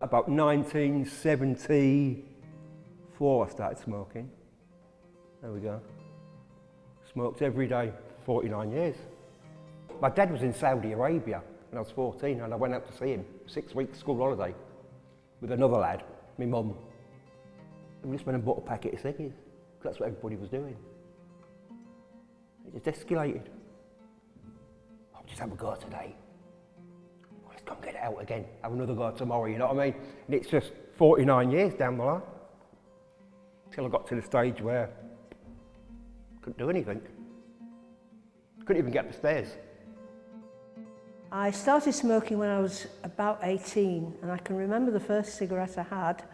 About 1974 I started smoking. There we go. Smoked every day, 49 years. My dad was in Saudi Arabia when I was 14 and I went out to see him, 6 weeks school holiday, with another lad, my mum. And we just went and bought a packet of ciggies, because that's what everybody was doing. It just escalated. I'll just have a go today. Let's go and get it out again, have another go tomorrow, you know what I mean? And it's just 49 years down the line. Till I got to the stage where I couldn't do anything. Couldn't even get up the stairs. I started smoking when I was about 18, and I can remember the first cigarette I had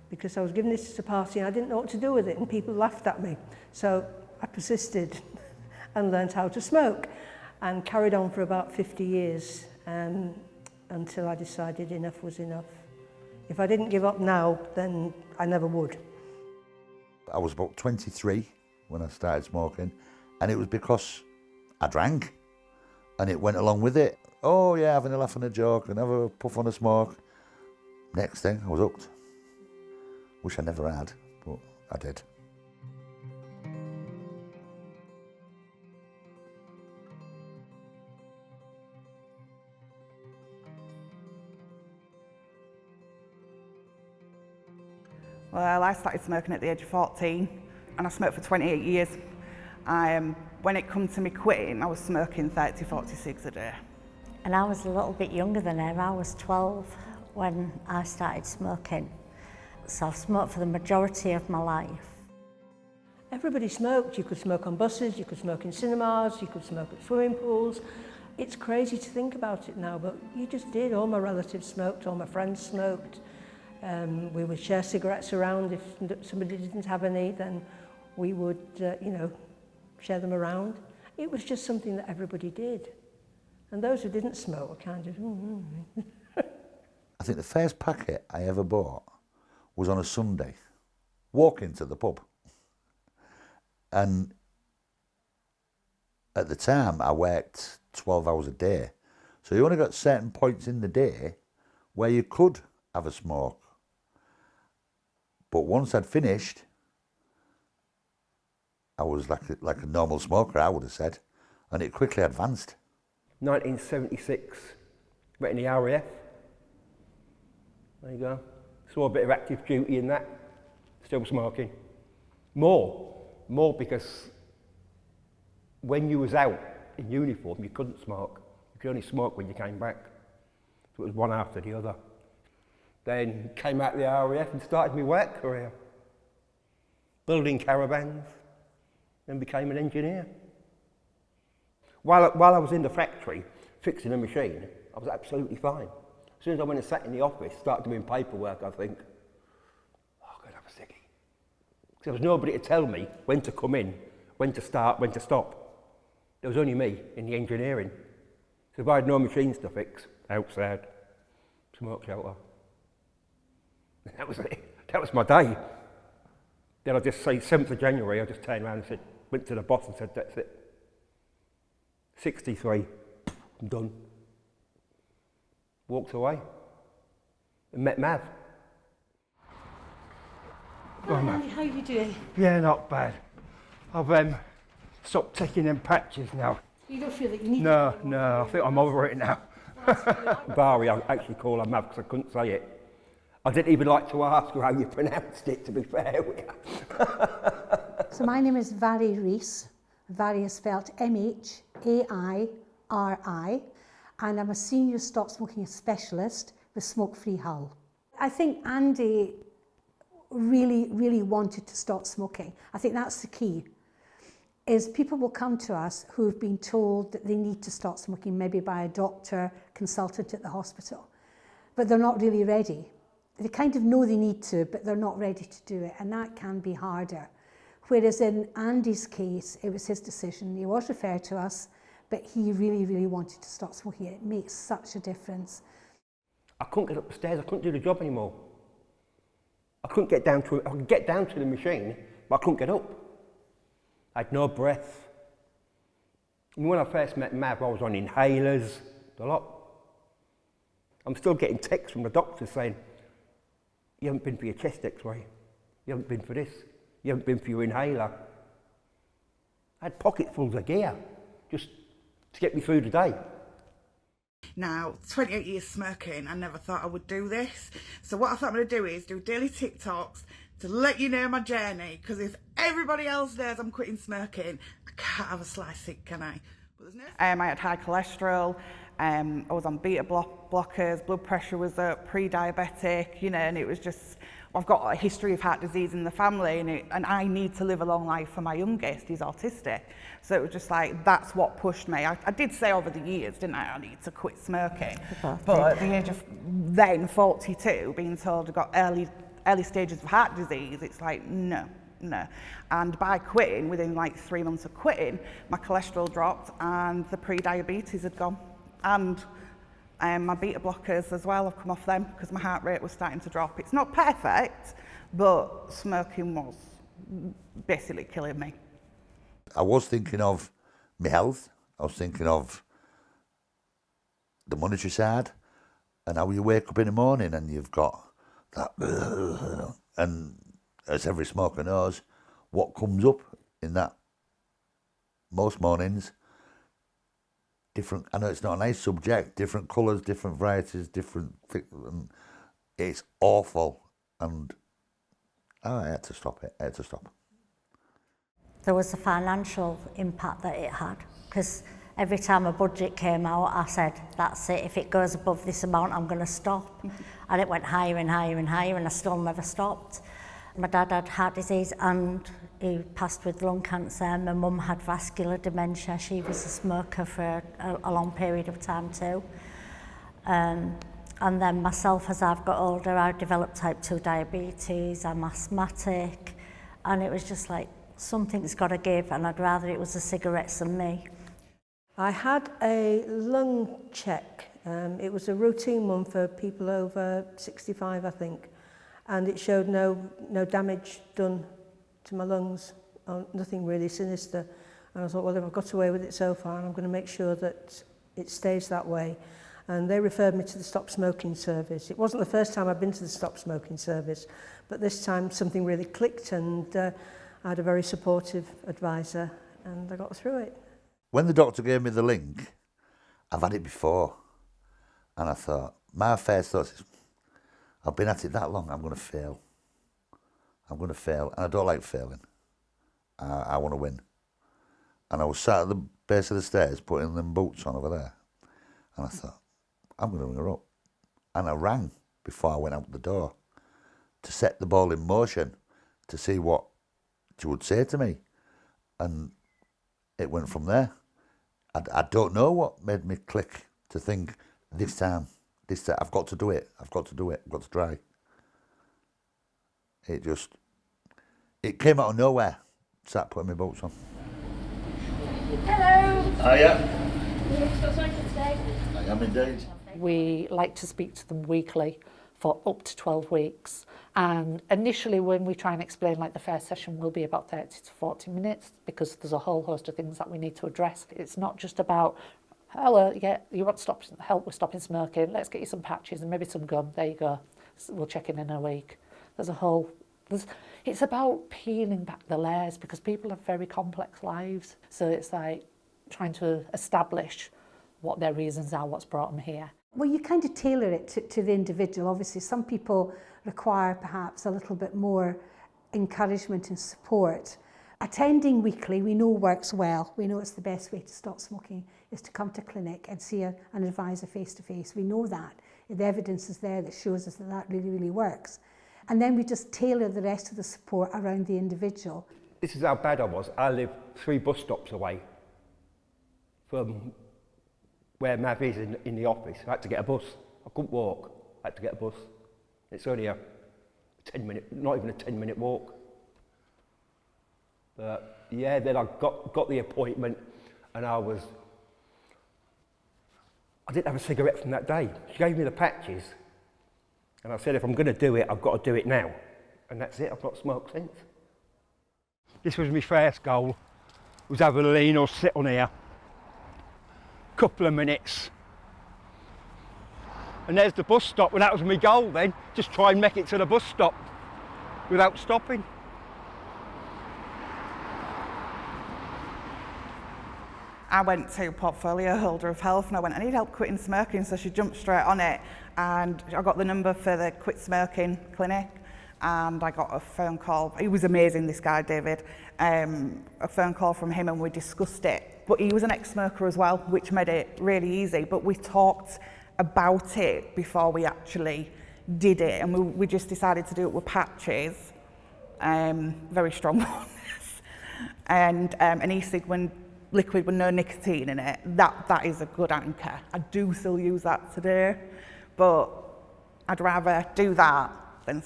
because I was given this at a party and I didn't know what to do with it and people laughed at me. So I persisted and learned how to smoke and carried on for about 50 years until I decided enough was enough. If I didn't give up now, then I never would. I was about 23 when I started smoking, and it was because I drank and it went along with it. Oh yeah, having a laugh and a joke and have a puff on a smoke. Next thing, I was hooked. Wish I never had, but I did. Well, I started smoking at the age of 14 and I smoked for 28 years. When it come to me quitting, I was smoking 30, 40 cigs a day. And I was a little bit younger than her. I was 12 when I started smoking. So I've smoked for the majority of my life. Everybody smoked. You could smoke on buses, you could smoke in cinemas, you could smoke at swimming pools. It's crazy to think about it now, but you just did. All my relatives smoked, all my friends smoked. We would share cigarettes around. If somebody didn't have any, then we would, share them around. It was just something that everybody did. And those who didn't smoke were kind of... I think the first packet I ever bought was on a Sunday, walking to the pub. And at the time, I worked 12 hours a day. So you only got certain points in the day where you could have a smoke. But once I'd finished, I was like a normal smoker, I would have said, and it quickly advanced. 1976, went in the RAF. There you go. Saw a bit of active duty in that. Still smoking. More because when you was out in uniform, you couldn't smoke. You could only smoke when you came back. So it was one after the other. Then came out of the RAF and started my work career. Building caravans, then became an engineer. While I was in the factory fixing a machine, I was absolutely fine. As soon as I went and sat in the office, started doing paperwork, I think, oh, I'm going to have a ciggy. Because there was nobody to tell me when to come in, when to start, when to stop. There was only me in the engineering. So if I had no machines to fix, outside, smoke shelter. That was it. That was my day. Then I just say 7th of January, I just turned around and said, went to the boss and said, that's it. 63, I'm done. Walked away and met Mav. Hi, Mav. How are you doing? Yeah, not bad. I've stopped taking them patches now. You don't feel that you need No, it anymore? no, I think I'm over it now. Bari, I actually call her Mav because I couldn't say it. I didn't even like to ask her how you pronounced it, to be fair with you. So my name is Vary Rees. Vary is spelled M-H-A-I-R-I, and I'm a senior stop smoking specialist with Smoke Free Hull. I think Andy really wanted to stop smoking. I think that's the key, is people will come to us who've been told that they need to stop smoking, maybe by a doctor, consultant at the hospital, but they're not really ready. They kind of know they need to, but they're not ready to do it, and that can be harder. Whereas in Andy's case, it was his decision. He was referred to us, but he really wanted to stop smoking. It makes such a difference. I couldn't get up the stairs, I couldn't do the job anymore. I couldn't get down to it. I could get down to the machine, but I couldn't get up. I had no breath. And when I first met Mav, I was on inhalers, a lot. I'm still getting texts from the doctors saying, You haven't been for your chest x-ray. You haven't been for this. You haven't been for your inhaler. I had pocketfuls of gear just to get me through the day. Now, 28 years smoking, I never thought I would do this. So what I thought I'm going to do is do daily TikToks to let you know my journey, because if everybody else knows I'm quitting smoking, I can't have a slice it, can I? But there's no... I had high cholesterol, I was on beta blockers, blood pressure was up, pre-diabetic, you know, and it was just... I've got a history of heart disease in the family, and I need to live a long life for my youngest. He's autistic. So it was just like, that's what pushed me. I did say over the years, didn't I need to quit smoking. But at the age of then 42, being told I've got early stages of heart disease, it's like, no. And by quitting, within like 3 months of quitting, my cholesterol dropped and the pre-diabetes had gone. And my beta blockers as well, I've come off them because my heart rate was starting to drop. It's not perfect, but smoking was basically killing me. I was thinking of my health. I was thinking of the monetary side and how you wake up in the morning and you've got that, and as every smoker knows, what comes up in that most mornings, different, I know it's not a nice subject, different colours, different varieties, and it's awful, and I had to stop it, There was a financial impact that it had, because every time a budget came out, I said, that's it, if it goes above this amount, I'm going to stop. And it went higher and higher and higher, and I still never stopped. My dad had heart disease and he passed with lung cancer. My mum had vascular dementia. She was a smoker for a long period of time too. And then myself, as I've got older, I developed type 2 diabetes, I'm asthmatic, and it was just like, something's got to give, and I'd rather it was the cigarettes than me. I had a lung check. It was a routine one for people over 65, I think. And it showed no damage done to my lungs, nothing really sinister. And I thought, well, if I've got away with it so far, I'm going to make sure that it stays that way. And they referred me to the Stop Smoking Service. It wasn't the first time I'd been to the Stop Smoking Service, but this time something really clicked, and I had a very supportive advisor, and I got through it. When the doctor gave me the link, I've had it before, and I thought, my first thought is, I've been at it that long, I'm going to fail. I'm going to fail, and I don't like failing. I want to win. And I was sat at the base of the stairs putting them boots on over there, and I thought, I'm going to ring her up. And I rang before I went out the door to set the ball in motion to see what she would say to me. And it went from there. I don't know what made me click to think, this time, I've got to do it, I've got to try. It came out of nowhere, sat putting my boots on. Hello! Hiya. You look so sorry for today. I am indeed. We like to speak to them weekly for up to 12 weeks. And initially when we try and explain, like the first session will be about 30 to 40 minutes because there's a whole host of things that we need to address. It's not just about, hello, yeah, you want to help with stopping smoking, let's get you some patches and maybe some gum, there you go, we'll check in a week. It's about peeling back the layers because people have very complex lives. So it's like trying to establish what their reasons are, what's brought them here. Well, you kind of tailor it to the individual. Obviously, some people require perhaps a little bit more encouragement and support. Attending weekly, we know works well. We know it's the best way to stop smoking is to come to clinic and see an advisor face to face. We know that. The evidence is there that shows us that that really, really works. And then we just tailor the rest of the support around the individual. This is how bad I was. I live 3 bus stops away from where Mav is in the office. I had to get a bus. I couldn't walk. I had to get a bus. It's only a 10-minute, not even a 10-minute walk. But yeah, then I got the appointment and I didn't have a cigarette from that day. She gave me the patches and I said, if I'm going to do it, I've got to do it now. And that's it, I've not smoked since. This was my first goal, was have a lean or sit on here. Couple of minutes. And there's the bus stop, and that was my goal then, just try and make it to the bus stop without stopping. I went to portfolio holder of health and I went, I need help quitting smoking, so she jumped straight on it, and I got the number for the quit smoking clinic, and I got a phone call. He was amazing, this guy, David. A phone call from him and we discussed it. But he was an ex-smoker as well, which made it really easy, but we talked about it before we actually did it, and we just decided to do it with patches, very strong ones, and an e-cig liquid with no nicotine in it. That is a good anchor. I do still use that today, but I'd rather do that than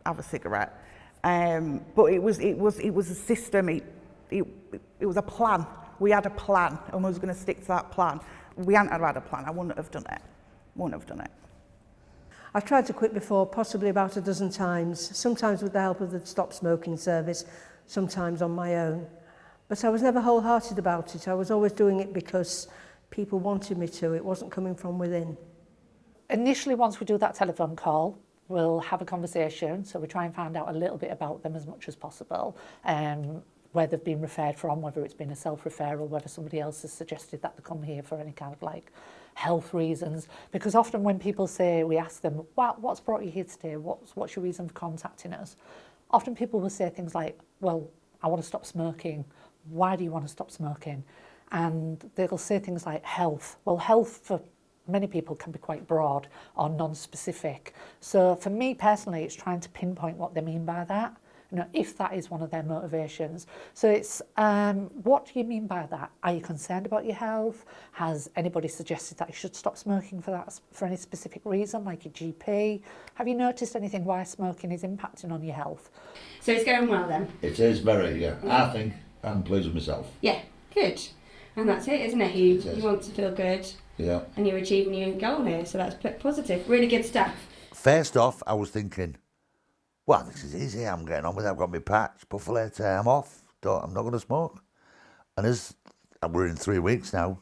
have a cigarette. But it was a system. It was a plan. We had a plan, and we was going to stick to that plan. We hadn't had a plan, I wouldn't have done it. I've tried to quit before, possibly about a dozen times, sometimes with the help of the Stop Smoking service, sometimes on my own. But I was never wholehearted about it. I was always doing it because people wanted me to. It wasn't coming from within. Initially, once we do that telephone call, we'll have a conversation. So we try and find out a little bit about them as much as possible. Where they've been referred from, whether it's been a self-referral, whether somebody else has suggested that they come here for any kind of like health reasons. Because often when people say, we ask them, what's brought you here today? What's your reason for contacting us? Often people will say things like, well, I want to stop smoking. Why do you want to stop smoking? And they'll say things like health. Well, health for many people can be quite broad or non-specific. So for me personally, it's trying to pinpoint what they mean by that. You know, if that is one of their motivations. So it's, what do you mean by that? Are you concerned about your health? Has anybody suggested that you should stop smoking for any specific reason, like your GP? Have you noticed anything why smoking is impacting on your health? So it's going well then? It is very, yeah. I think I'm pleased with myself. Yeah, good. And that's it, isn't it? You want to feel good. Yeah. And you're achieving your goal here, so that's positive. Really good stuff. First off, I was thinking, well, this is easy, I'm getting on with it, I've got my patch, puff later, I'm off, I'm not going to smoke. And we're in 3 weeks now,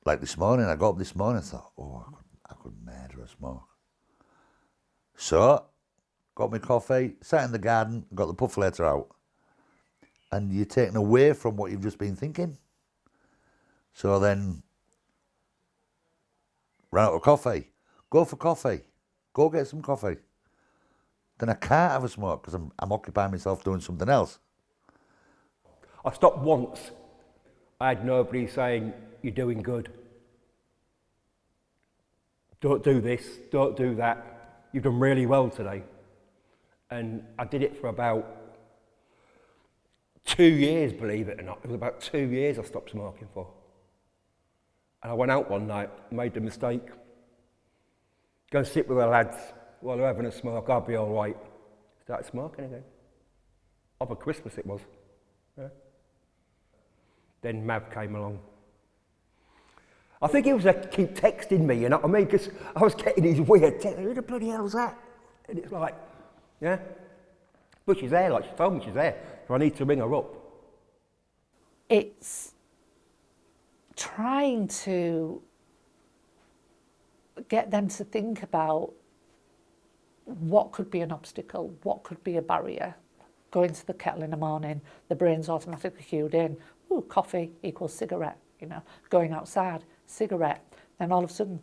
like this morning, I got up this morning and thought, oh, I could murder a smoke. So, got my coffee, sat in the garden, got the puff later out. And you're taken away from what you've just been thinking. So then, ran out of coffee, go for coffee, go get some coffee. Then I can't have a smoke because I'm occupying myself doing something else. I stopped once. I had nobody saying, you're doing good. Don't do this, don't do that. You've done really well today. And I did it for about 2 years, believe it or not. It was about 2 years I stopped smoking for. And I went out one night, made the mistake. Go and sit with the lads while they're having a smoke, I'll be all right. Started smoking again. Over Christmas it was. Yeah. Then Mav came along. I think he was keep texting me, you know what I mean? Because I was getting these weird texts. Who the bloody hell's that? And it's like, yeah. But she's there, like she told me she's there. So I need to ring her up. It's trying to get them to think about what could be an obstacle, what could be a barrier. Going to the kettle in the morning, the brain's automatically cued in, ooh, coffee equals cigarette, you know. Going outside, cigarette. Then all of a sudden,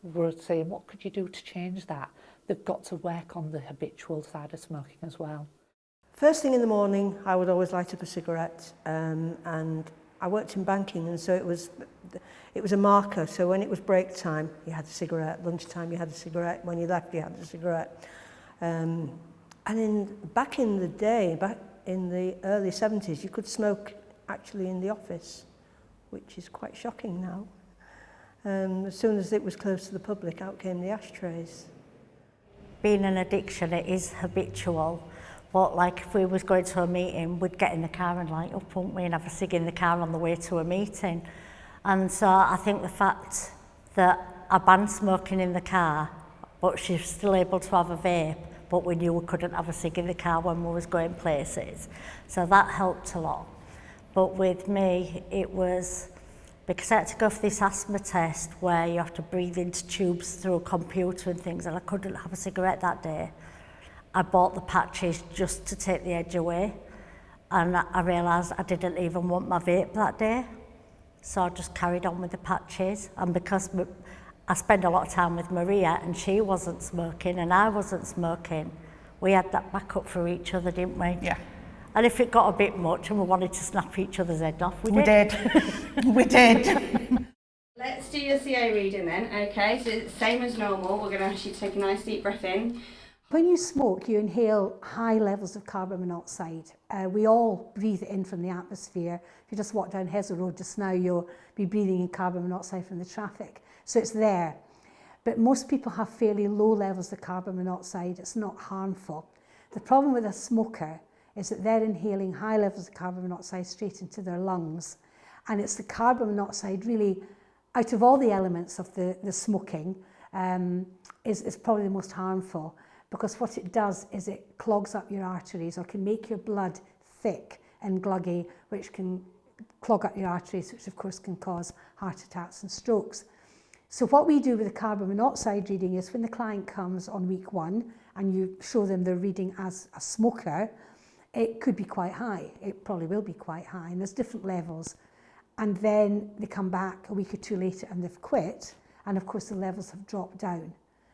we're saying, what could you do to change that? They've got to work on the habitual side of smoking as well. First thing in the morning, I would always light up a cigarette, and I worked in banking, and so it was a marker. So when it was break time, you had a cigarette. Lunchtime, you had a cigarette. When you left, you had a cigarette. And back in the day, back in the early 70s, you could smoke actually in the office, which is quite shocking now. As soon as it was close to the public, out came the ashtrays. Being an addiction, it is habitual. But like if we was going to a meeting, we'd get in the car and light up, wouldn't we, and have a cig in the car on the way to a meeting. And so I think the fact that I banned smoking in the car, but she's still able to have a vape, but we knew we couldn't have a cig in the car when we was going places. So that helped a lot. But with me, it was because I had to go for this asthma test where you have to breathe into tubes through a computer and things, and I couldn't have a cigarette that day. I bought the patches just to take the edge away, and I realised I didn't even want my vape that day, so I just carried on with the patches. And because I spend a lot of time with Maria and she wasn't smoking and I wasn't smoking, we had that backup for each other, didn't we? Yeah. And if it got a bit much and we wanted to snap each other's head off, we We did. we did. Let's do your CO reading then, okay? So it's same as normal. We're going to ask you to take a nice deep breath in. When you smoke, you inhale high levels of carbon monoxide. We all breathe it in from the atmosphere. If you just walk down Hesel Road just now, you'll be breathing in carbon monoxide from the traffic. So it's there. But most people have fairly low levels of carbon monoxide. It's not harmful. The problem with a smoker is that they're inhaling high levels of carbon monoxide straight into their lungs. And it's the carbon monoxide really, out of all the elements of the smoking, is probably the most harmful, because what it does is it clogs up your arteries or can make your blood thick and gluggy, which can clog up your arteries, which of course can cause heart attacks and strokes. So what we do with the carbon monoxide reading is when the client comes on week 1 and you show them their reading as a smoker, it could be quite high. It probably will be quite high, and there's different levels. And then they come back a week or 2 later and they've quit, and of course the levels have dropped down.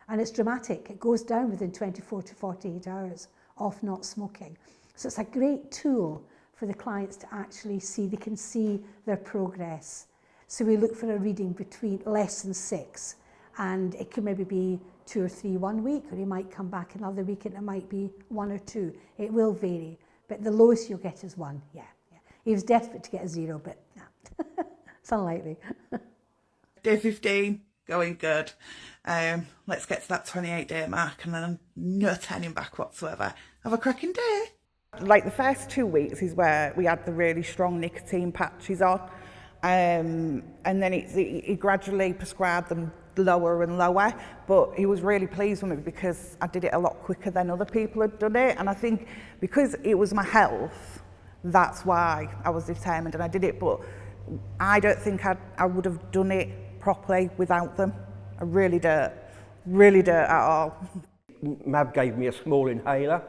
And it's dramatic. It goes down within 24 to 48 hours of not smoking. So it's a great tool for the clients to actually see. They can see their progress. So we look for a reading between less than 6, and it could maybe be 2 or 3 1 week, or you might come back another week and it might be 1 or 2. It will vary, but the lowest you'll get is 1. Yeah. He was desperate to get a 0, but no, it's unlikely. Day 15, going good. Let's get to that 28-day mark, and then I'm no turning back whatsoever. Have a cracking day. Like the first 2 weeks is where we had the really strong nicotine patches on, and then he gradually prescribed them lower and lower, but he was really pleased with me because I did it a lot quicker than other people had done it. And I think because it was my health, that's why I was determined and I did it. But I don't think I would have done it properly without them. I really don't at all. Mab gave me a small inhaler,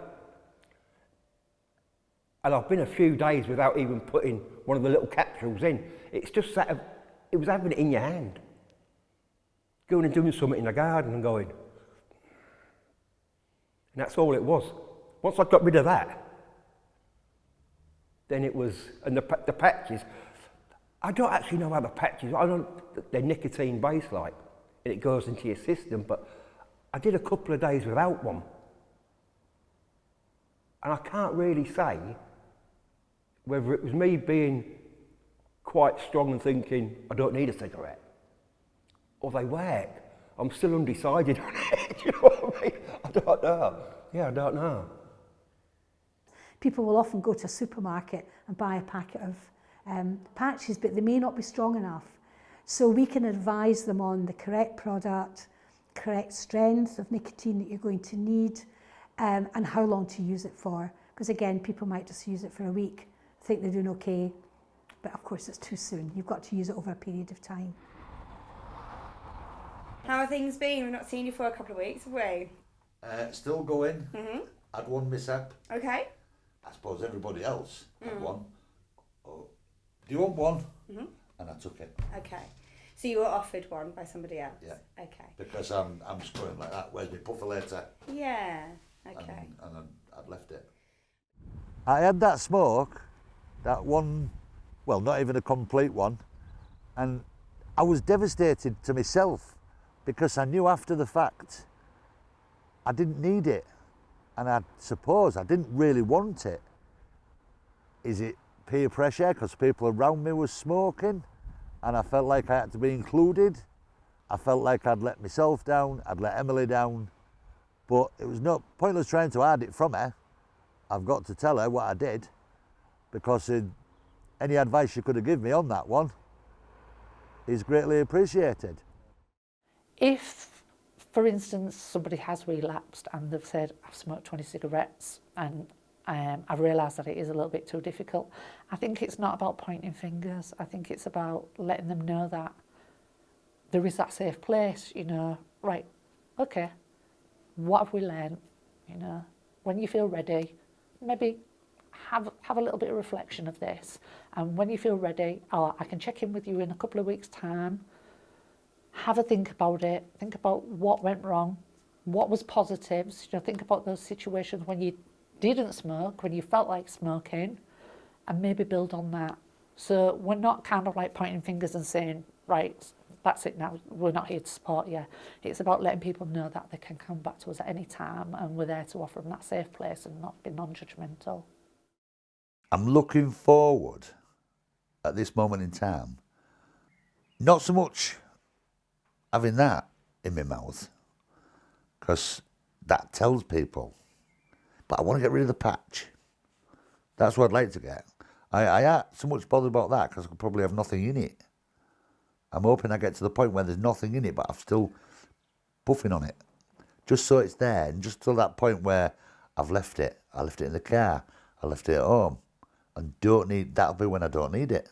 and I've been a few days without even putting one of the little capsules in. It's just that it was having it in your hand. Going and doing something in the garden and going. And that's all it was. Once I got rid of that, then it was, and the patches, I don't actually know how the patches, they're nicotine based like, and it goes into your system, but I did a couple of days without one. And I can't really say whether it was me being quite strong and thinking, I don't need a cigarette, or they work. I'm still undecided on it, you know what I mean? I don't know. Yeah, I don't know. People will often go to a supermarket and buy a packet of patches, but they may not be strong enough. So we can advise them on the correct product, correct strength of nicotine that you're going to need, and how long to use it for. Because again, people might just use it for a week, think they're doing okay, but of course it's too soon. You've got to use it over a period of time. How have things been? We've not seen you for a couple of weeks, have we? Still going. Had one mishap. Okay. I suppose everybody else had one. Oh, do you want one? And I took it. Okay. So you were offered one by somebody else? Yeah. Okay. Because I'm just going like that. Where's my puffer later? Yeah. Okay. And I'd left it. I had that smoke, that one, well, not even a complete one, and I was devastated to myself because I knew after the fact I didn't need it, and I suppose I didn't really want it. Is it peer pressure because people around me were smoking and I felt like I had to be included? I felt like I'd let myself down, I'd let Emily down, but it was no pointless trying to hide it from her. I've got to tell her what I did, because any advice she could have given me on that one is greatly appreciated. If, for instance, somebody has relapsed and they've said, I've smoked 20 cigarettes and I've realised that it is a little bit too difficult. I think it's not about pointing fingers. I think it's about letting them know that there is that safe place, you know, right, okay, what have we learned, you know, when you feel ready, maybe have a little bit of reflection of this, and when you feel ready, I can check in with you in a couple of weeks' time, have a think about it, think about what went wrong, what was positives, you know, think about those situations when you didn't smoke, when you felt like smoking, and maybe build on that. So we're not kind of like pointing fingers and saying, right, that's it now, we're not here to support you. It's about letting people know that they can come back to us at any time, and we're there to offer them that safe place and not be non-judgmental. I'm looking forward at this moment in time, not so much having that in my mouth, because that tells people, but I want to get rid of the patch. That's what I'd like to get. I ain't so much bothered about that because I could probably have nothing in it. I'm hoping I get to the point where there's nothing in it, but I'm still puffing on it. Just so it's there, and just till that point where I've left it. I left it in the car, I left it at home, and that'll be when I don't need it.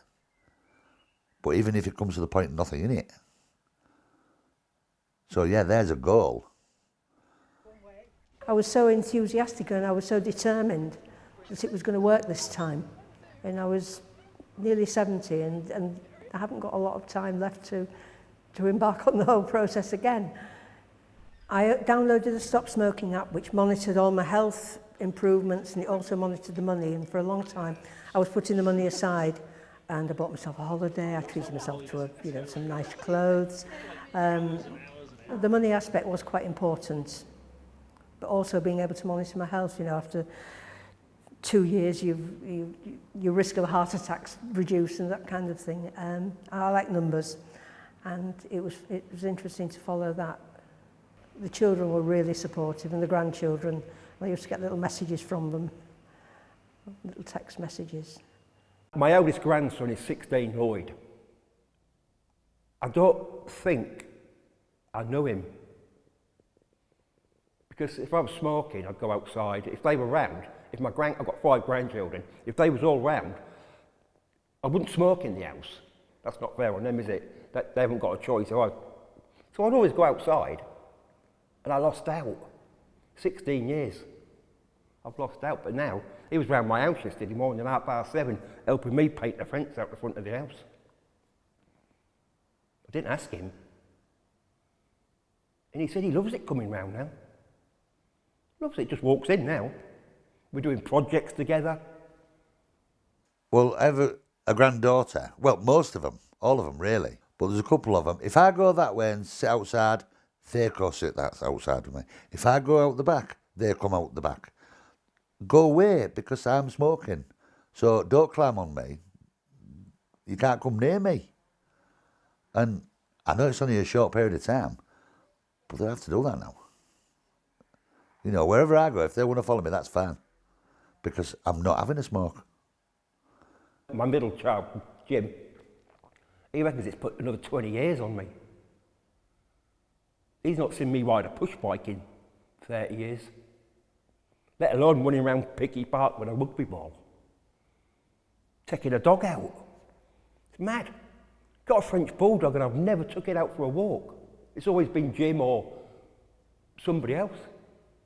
But even if it comes to the point of nothing in it. So yeah, there's a goal. I was so enthusiastic and I was so determined that it was going to work this time. And I was nearly 70 and I haven't got a lot of time left to embark on the whole process again. I downloaded the Stop Smoking app, which monitored all my health improvements, and it also monitored the money. And for a long time, I was putting the money aside, and I bought myself a holiday. I treated myself to some nice clothes. The money aspect was quite important, but also being able to monitor my health. You know, after 2 years, your risk of a heart attack's reduced and that kind of thing. I like numbers, and it was interesting to follow that. The children were really supportive, and the grandchildren. I used to get little messages from them, little text messages. My eldest grandson is 16, Lloyd. I don't think I know him. Because if I was smoking, I'd go outside. If they were round, I've got 5 grandchildren, if they was all round, I wouldn't smoke in the house. That's not fair on them, is it? They haven't got a choice. So I'd always go outside, and I lost out. 16 years. I've lost out, but now, he was round my house yesterday morning at 7:30, helping me paint the fence out the front of the house. I didn't ask him. And he said he loves it coming round now. Loves it, just walks in now. We're doing projects together. Well, I have a granddaughter. Well, most of them, all of them really. But there's a couple of them. If I go that way and sit outside, they go sit that outside with me. If I go out the back, they come out the back. Go away because I'm smoking. So don't climb on me. You can't come near me. And I know it's only a short period of time, but they have to do that now. You know, wherever I go, if they want to follow me, that's fine. Because I'm not having a smoke. My middle child, Jim, he reckons it's put another 20 years on me. He's not seen me ride a push bike in 30 years. Let alone running around Picky Park with a rugby ball. Taking a dog out. It's mad. Got a French bulldog and I've never took it out for a walk. It's always been Jim or somebody else.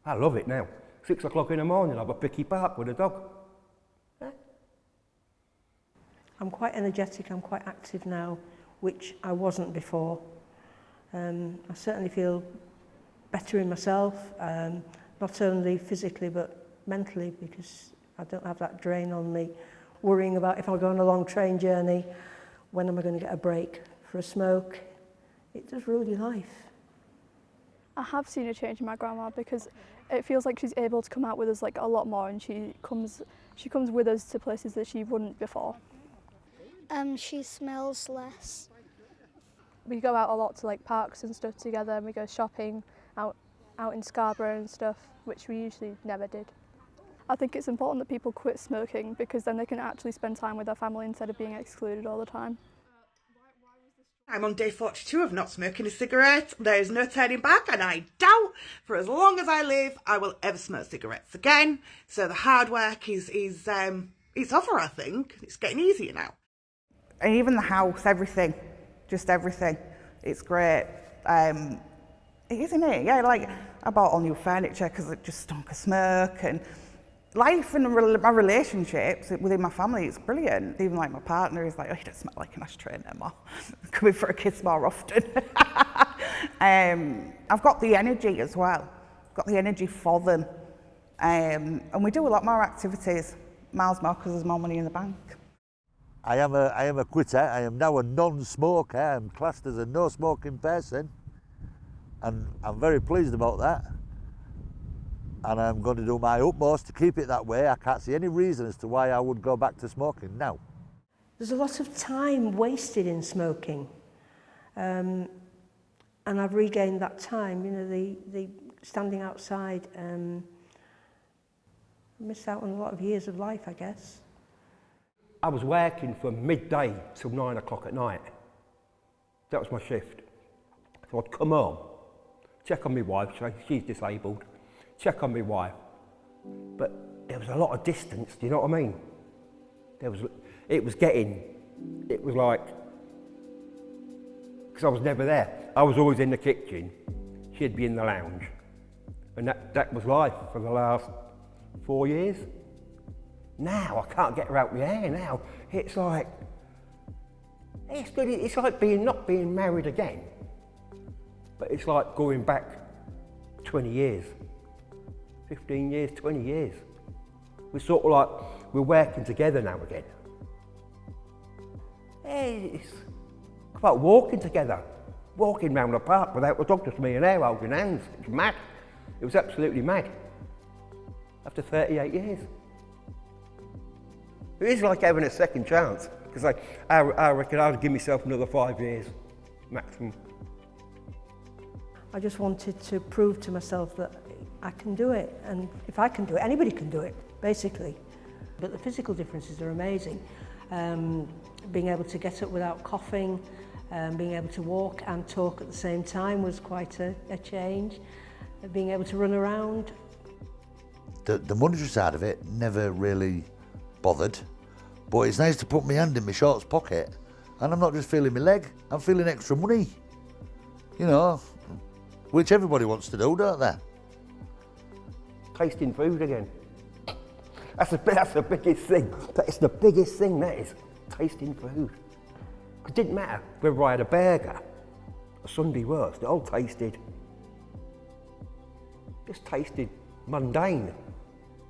I love it now. 6 o'clock in the morning, I'll have a Picky Park with a dog. Yeah. I'm quite energetic, I'm quite active now, which I wasn't before. I certainly feel better in myself, not only physically but mentally, because I don't have that drain on me, worrying about if I'm going on a long train journey, when am I going to get a break for a smoke. It does ruin your life. I have seen a change in my grandma because it feels like she's able to come out with us like a lot more, and she comes with us to places that she wouldn't before. She smells less. We go out a lot to like parks and stuff together, and we go shopping out in Scarborough and stuff, which we usually never did. I think it's important that people quit smoking because then they can actually spend time with their family instead of being excluded all the time. I'm on day 42 of not smoking a cigarette. There is no turning back, and I doubt for as long as I live I will ever smoke cigarettes again. So the hard work is it's over, I think. It's getting easier now. And even the house, everything, just everything. It's great. It is, isn't it? Yeah, like I bought all new furniture because it just stunk of smoke, and life and my relationships within my family, it's brilliant. Even like my partner is like, oh, you don't smell like an ashtray anymore. Coming for a kiss more often. I've got the energy as well. I've got the energy for them. And we do a lot more activities, miles more because there's more money in the bank. I am a quitter. I am now a non-smoker. I'm classed as a no-smoking person, and I'm very pleased about that. And I'm going to do my utmost to keep it that way. I can't see any reason as to why I would go back to smoking now. There's a lot of time wasted in smoking, and I've regained that time. You know, the standing outside. I missed out on a lot of years of life, I guess. I was working from midday till 9 o'clock at night. That was my shift. So I'd come home, check on my wife, she's disabled, check on my wife. But there was a lot of distance, do you know what I mean? It was like, because I was never there. I was always in the kitchen, she'd be in the lounge. And that was life for the last 4 years. Now I can't get her out my hair now. It's like not being married again, but it's like going back 20 years, 15 years, 20 years. We're sort of like, we're working together now again. It's about walking together, walking round the park without the dog, just me and her holding hands. It's mad. It was absolutely mad. After 38 years. It is like having a second chance, because I reckon I'd give myself another 5 years, maximum. I just wanted to prove to myself that I can do it, and if I can do it, anybody can do it, basically. But the physical differences are amazing. Being able to get up without coughing, being able to walk and talk at the same time was quite a change. Being able to run around. The monetary side of it never really bothered, but it's nice to put my hand in my shorts pocket and I'm not just feeling my leg, I'm feeling extra money, you know, which everybody wants to do, don't they? Tasting food again. That's the biggest thing. It's the biggest thing, that is, tasting food. It didn't matter whether I had a burger, a Sunday roast, it all tasted mundane.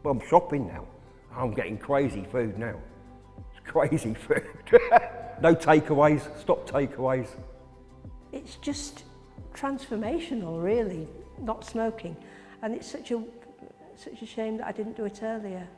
But I'm shopping now. I'm getting crazy food now. It's crazy food. No takeaways, stop takeaways. It's just transformational, really, not smoking. And it's such a shame that I didn't do it earlier.